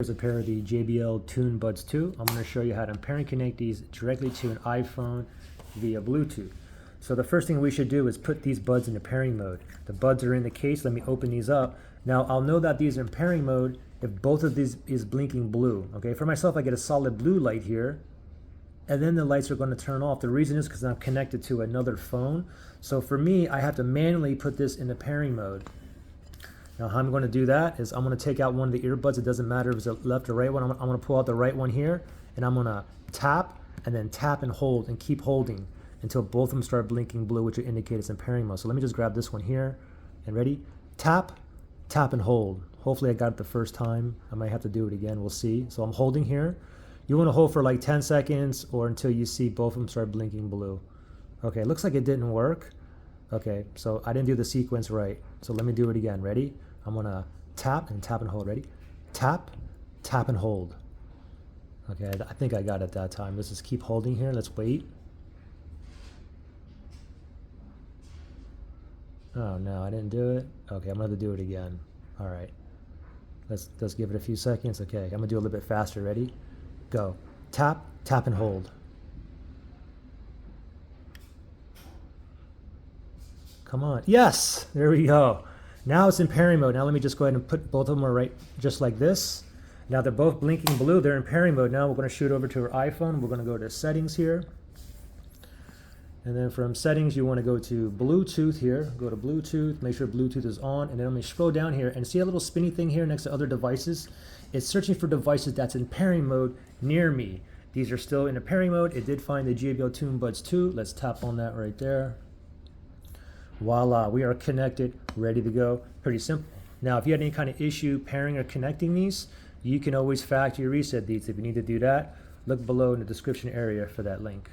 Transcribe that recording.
Here's a pair of the JBL Tune Buds 2. I'm going to show you how to pair and connect these directly to an iPhone via Bluetooth. So the first thing we should do is put these buds into pairing mode. The buds are in the case. Let me open these up. Now I'll know that these are in pairing mode if both of these is blinking blue. Okay, for myself I get a solid blue light here, and then the lights are going to turn off. The reason is because I'm connected to another phone. So for me, I have to manually put this into pairing mode. Now how I'm going to do that is I'm going to take out one of the earbuds. It doesn't matter if it's a left or right one. I'm going to pull out the right one here, and I'm going to tap and then tap and hold and keep holding until both of them start blinking blue, which will indicate it's in pairing mode. So let me just grab this one here, and ready? Tap, tap and hold. Hopefully I got it the first time. I might have to do it again. We'll see. So I'm holding here. You want to hold for like 10 seconds or until you see both of them start blinking blue. Okay, looks like it didn't work. Okay, so I didn't do the sequence right. So let me do it again. Ready? I'm going to tap and tap and hold. Ready? Tap, tap and hold. Okay, I think I got it that time. Let's just keep holding here. Let's wait. Oh no, I didn't do it. Okay, I'm going to have to do it again. All right. Let's give it a few seconds. Okay, I'm going to do it a little bit faster. Ready? Go. Tap, tap and hold. Come on. Yes! There we go. Now it's in pairing mode. Now let me just go ahead and put both of them right just like this. Now they're both blinking blue. They're in pairing mode. Now we're going to shoot over to our iPhone. We're going to go to settings here. And then from settings, you want to go to Bluetooth here. Go to Bluetooth. Make sure Bluetooth is on. And then let me scroll down here and see a little spinny thing here next to other devices. It's searching for devices that's in pairing mode near me. These are still in a pairing mode. It did find the JBL Tune Buds 2. Let's tap on that right there. Voila, we are connected, ready to go. Pretty simple. Now, if you had any kind of issue pairing or connecting these, you can always factory reset these. If you need to do that, look below in the description area for that link.